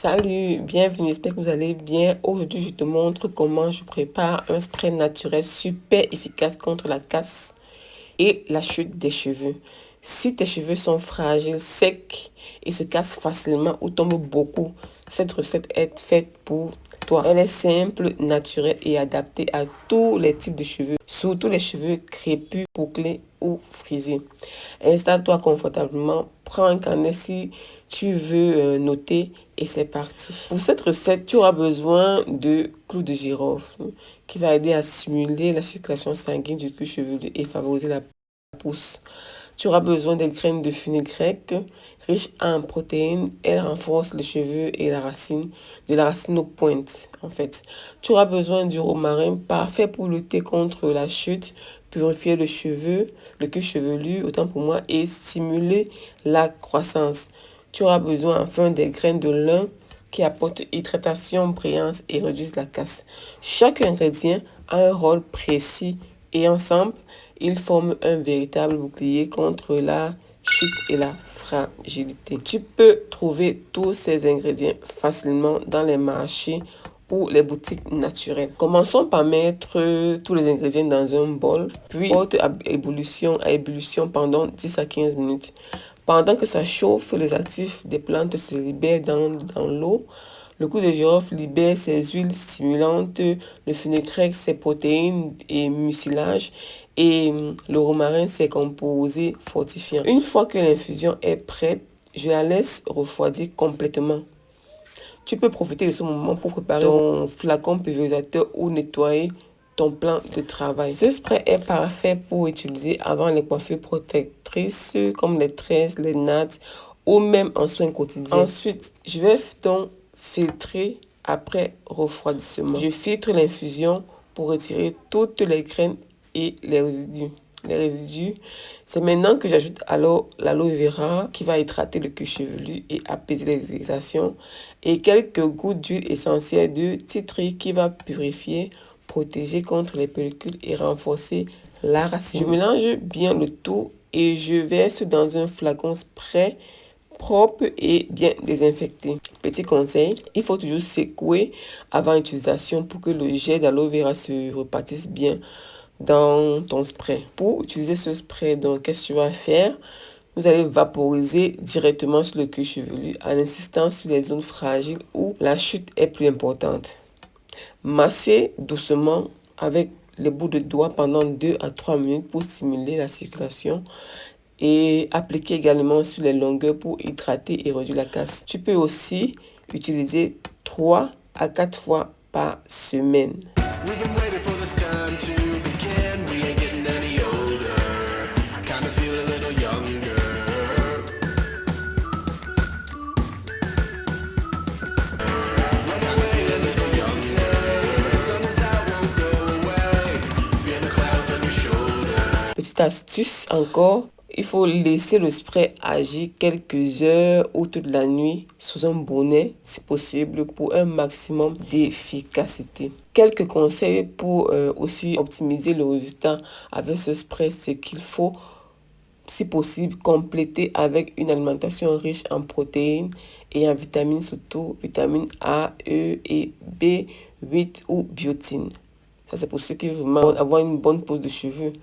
Salut, bienvenue, j'espère que vous allez bien. Aujourd'hui, je te montre comment je prépare un spray naturel super efficace contre la casse et la chute des cheveux. Si tes cheveux sont fragiles, secs et se cassent facilement ou tombent beaucoup, cette recette est faite pour toi. Elle est simple, naturelle et adaptée à tous les types de cheveux, surtout les cheveux crépus, bouclés ou frisés. Installe-toi confortablement, prends un carnet si tu veux noter et c'est parti. Pour cette recette, tu auras besoin de clous de girofle qui va aider à stimuler la circulation sanguine du cuir chevelu et favoriser la pousse. Tu auras besoin des graines de fenugrec riches en protéines. Elles renforcent les cheveux et la racine, de la racine aux pointes en fait. Tu auras besoin du romarin parfait pour lutter contre la chute, purifier le cuir chevelu, autant pour moi, et stimuler la croissance. Tu auras besoin enfin des graines de lin qui apportent hydratation, brillance et réduisent la casse. Chaque ingrédient a un rôle précis et ensemble, ils forment un véritable bouclier contre la chute et la fragilité. Tu peux trouver tous ces ingrédients facilement dans les marchés ou les boutiques naturelles. Commençons par mettre tous les ingrédients dans un bol, puis porte à ébullition pendant 10 à 15 minutes. Pendant que ça chauffe, les actifs des plantes se libèrent dans l'eau. Le clou de girofle libère ses huiles stimulantes, le fenugrec ses protéines et mucilage et le romarin ses composés fortifiants. Une fois que l'infusion est prête, je la laisse refroidir complètement. Tu peux profiter de ce moment pour préparer ton flacon pulvérisateur ou nettoyer ton plan de travail. Ce spray est parfait pour utiliser avant les coiffures protectrices comme les tresses, les nattes ou même en soins quotidiens. Ensuite, je vais donc filtrer après refroidissement. Je filtre l'infusion pour retirer toutes les graines et les résidus. C'est maintenant que j'ajoute alors l'aloe vera qui va hydrater le cuir chevelu et apaiser les irritations et quelques gouttes d'huile essentielle de titri qui va purifier, protéger contre les pellicules et renforcer la racine. Je mélange bien le tout et je verse dans un flacon spray propre et bien désinfecté. Petit conseil, il faut toujours secouer avant utilisation pour que le jet d'aloe vera se repartisse bien dans ton spray. Pour utiliser ce spray, donc qu'est-ce que tu vas faire? Vous allez vaporiser directement sur le cuir chevelu en insistant sur les zones fragiles où la chute est plus importante. Massez doucement avec les bouts de doigts pendant 2 à 3 minutes pour stimuler la circulation et appliquer également sur les longueurs pour hydrater et réduire la casse. Tu peux aussi utiliser 3 à 4 fois par semaine. Petite astuce encore, il faut laisser le spray agir quelques heures ou toute la nuit sous un bonnet, si possible, pour un maximum d'efficacité. Quelques conseils pour aussi optimiser le résultat avec ce spray, c'est qu'il faut, si possible, compléter avec une alimentation riche en protéines et en vitamines, surtout vitamines A, E et B8 ou biotine. Ça, c'est pour ceux qui veulent avoir une bonne pose de cheveux.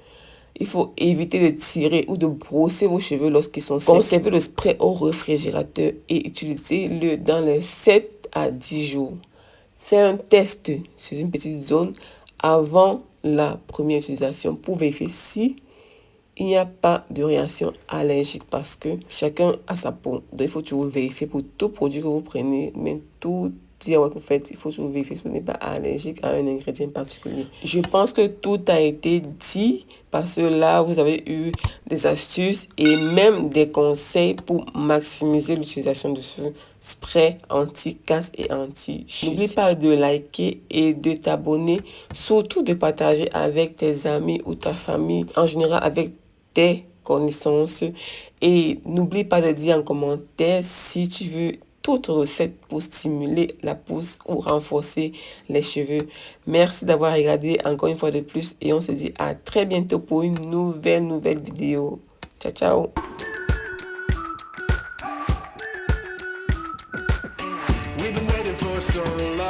Il faut éviter de tirer ou de brosser vos cheveux lorsqu'ils sont secs. Conservez le spray au réfrigérateur et utilisez-le dans les 7 à 10 jours. Faites un test sur une petite zone avant la première utilisation pour vérifier si il n'y a pas de réaction allergique parce que chacun a sa peau. Donc, il faut toujours vérifier pour tout produit que vous prenez, mais tout que vous faites, il faut toujours vérifier si vous n'êtes pas allergique à un ingrédient particulier. Je pense que tout a été dit parce que là, vous avez eu des astuces et même des conseils pour maximiser l'utilisation de ce spray anti-casse et anti-chute. N'oublie pas de liker et de t'abonner, surtout de partager avec tes amis ou ta famille, en général avec tes connaissances. Et n'oublie pas de dire en commentaire si tu veux toute recette pour stimuler la pousse ou renforcer les cheveux. Merci d'avoir regardé encore une fois de plus et on se dit à très bientôt pour une nouvelle vidéo. Ciao, ciao! for so long.